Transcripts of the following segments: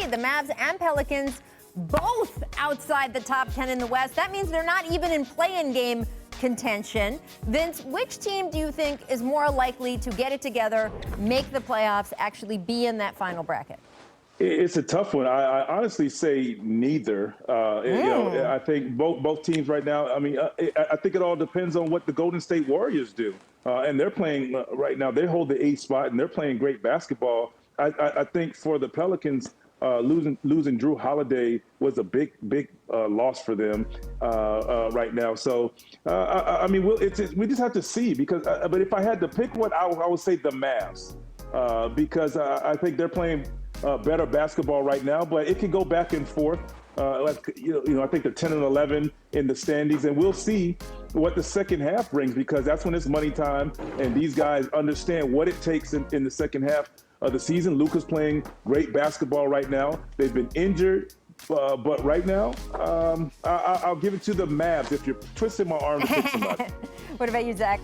see the Mavs and Pelicans both outside the top 10 in the West. That means they're not even in play-in game contention. Vince, which team do you think is more likely to get it together, make the playoffs, actually be in that final bracket? It's a tough one. I honestly say neither. I think both teams right now. I mean, I think it all depends on what the Golden State Warriors do, and they're playing right now. They hold the 8th spot, and they're playing great basketball. I think for the Pelicans, losing Drew Holiday was a big loss for them right now. So I mean, we just have to see because. But if I had to pick one, I would say the Mavs because I think they're playing better basketball right now, but it can go back and forth. I think they're 10 and 11 in the standings, and we'll see what the second half brings because that's when it's money time, and these guys understand what it takes in the second half of the season. Luka's playing great basketball right now. They've been injured, but right now, I'll give it to the Mavs if you're twisting my arm to pick somebody. What about you, Zach?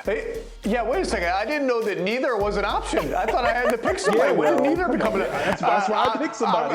Hey, yeah, wait a second. I didn't know that neither was an option. I thought I had to pick somebody. When did neither become an option? That's why I picked somebody.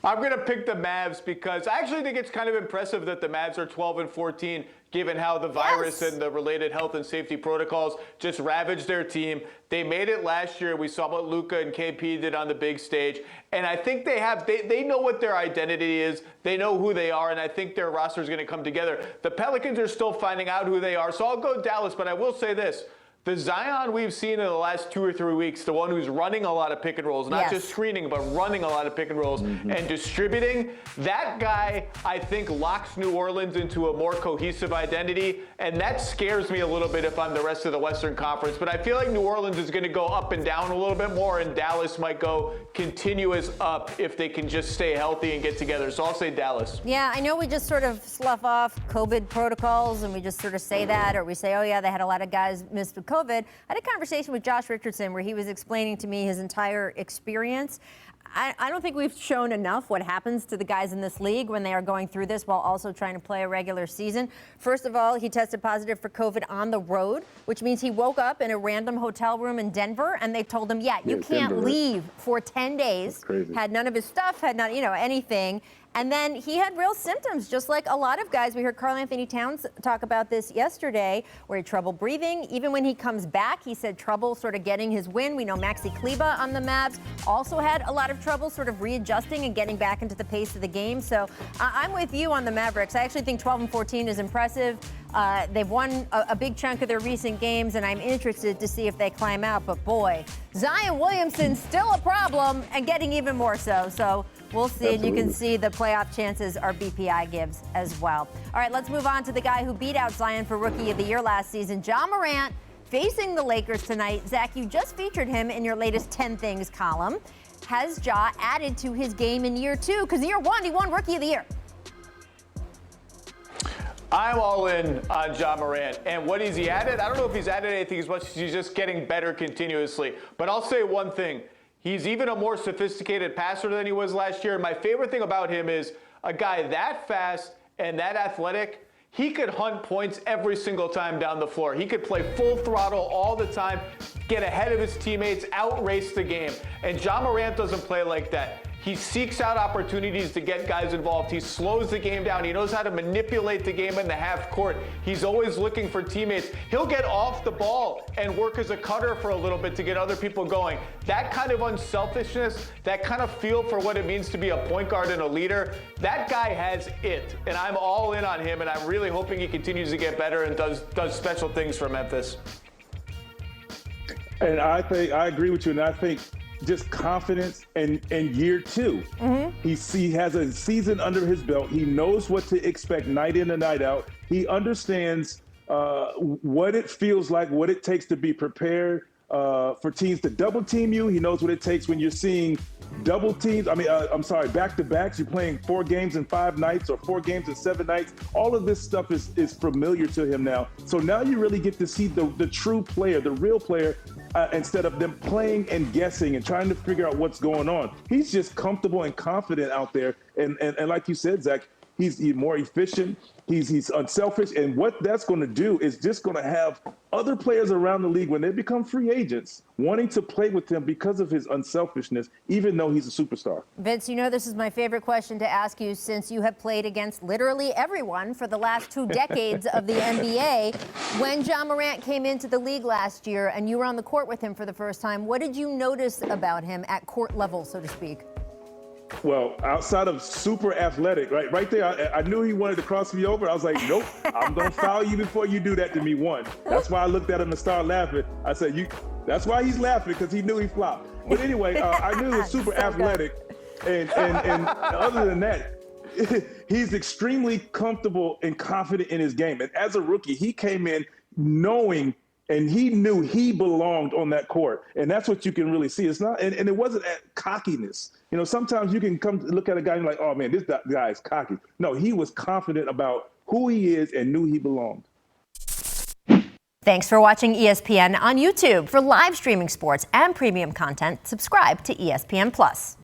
I'm going to pick the Mavs because I actually think it's kind of impressive that the Mavs are 12 and 14, given how the virus and the related health and safety protocols just ravaged their team. They made it last year. We saw what Luka and KP did on the big stage. And I think they know what their identity is. They know who they are, and I think their roster is going to come together. The Pelicans are still finding out who they are, so I'll go Dallas, but I will say this. The Zion we've seen in the last 2 or 3 weeks, the one who's running a lot of pick and rolls, not just screening, but running a lot of pick and rolls and distributing, that guy, I think, locks New Orleans into a more cohesive identity, and that scares me a little bit if I'm the rest of the Western Conference. But I feel like New Orleans is going to go up and down a little bit more, and Dallas might go continuous up if they can just stay healthy and get together. So I'll say Dallas. Yeah, I know we just sort of slough off COVID protocols, and we just sort of say that, or we say, oh, yeah, they had a lot of guys missed with COVID. I had a conversation with Josh Richardson where he was explaining to me his entire experience. I don't think we've shown enough what happens to the guys in this league when they are going through this while also trying to play a regular season. First of all, he tested positive for COVID on the road, which means he woke up in a random hotel room in Denver, and they told him, you can't leave for 10 days. Had none of his stuff, had not, anything. And then he had real symptoms, just like a lot of guys. We heard Karl Anthony Towns talk about this yesterday, where he had trouble breathing. Even when he comes back, he said trouble sort of getting his wind. We know Maxi Kleber on the Mavs also had a lot of trouble sort of readjusting and getting back into the pace of the game. So I'm with you on the Mavericks. I actually think 12 and 14 is impressive. They've won a big chunk of their recent games, and I'm interested to see if they climb out. But boy, Zion Williamson still a problem, and getting even more so. So we'll see. Absolutely. And you can see the playoff chances our BPI gives as well. All right, let's move on to the guy who beat out Zion for Rookie of the Year last season, Ja Morant, facing the Lakers tonight. Zach, you just featured him in your latest 10 Things column. Has Ja added to his game in year 2? Because year 1, he won Rookie of the Year. I'm all in on Ja Morant. And what has he added? I don't know if he's added anything as much as he's just getting better continuously. But I'll say one thing. He's even a more sophisticated passer than he was last year. And my favorite thing about him is a guy that fast and that athletic, he could hunt points every single time down the floor. He could play full throttle all the time, get ahead of his teammates, outrace the game. And Ja Morant doesn't play like that. He seeks out opportunities to get guys involved. He slows the game down. He knows how to manipulate the game in the half court. He's always looking for teammates. He'll get off the ball and work as a cutter for a little bit to get other people going. That kind of unselfishness, that kind of feel for what it means to be a point guard and a leader, that guy has it. And I'm all in on him, and I'm really hoping he continues to get better and does special things for Memphis. And I agree with you, and I think just confidence in year 2. He has a season under his belt. He knows what to expect night in and night out. He understands what it feels like, what it takes to be prepared for teams to double team you. He knows what it takes when you're seeing double teams. Back-to-backs. You're playing 4 games in 5 nights or 4 games in 7 nights. All of this stuff is familiar to him now. So now you really get to see the true player, the real player, instead of them playing and guessing and trying to figure out what's going on. He's just comfortable and confident out there. And like you said, Zach, He's more efficient. He's unselfish. And what that's going to do is just going to have other players around the league, when they become free agents, wanting to play with him because of his unselfishness, even though he's a superstar. Vince, you know this is my favorite question to ask you, since you have played against literally everyone for the last 2 decades of the NBA. When Ja Morant came into the league last year and you were on the court with him for the first time, what did you notice about him at court level, so to speak? Well, outside of super athletic, right there, I knew he wanted to cross me over. I was like, nope, I'm going to foul you before you do that to me, one. That's why I looked at him and started laughing. I said, that's why he's laughing, because he knew he flopped. But anyway, I knew he was super athletic. And other than that, he's extremely comfortable and confident in his game. And as a rookie, he came in knowing, and he knew he belonged on that court. And that's what you can really see. It's not, and it wasn't cockiness. You know, sometimes you can come look at a guy and like, oh man, this guy is cocky. No, he was confident about who he is and knew he belonged. Thanks for watching ESPN on YouTube. For live streaming sports and premium content, subscribe to ESPN+.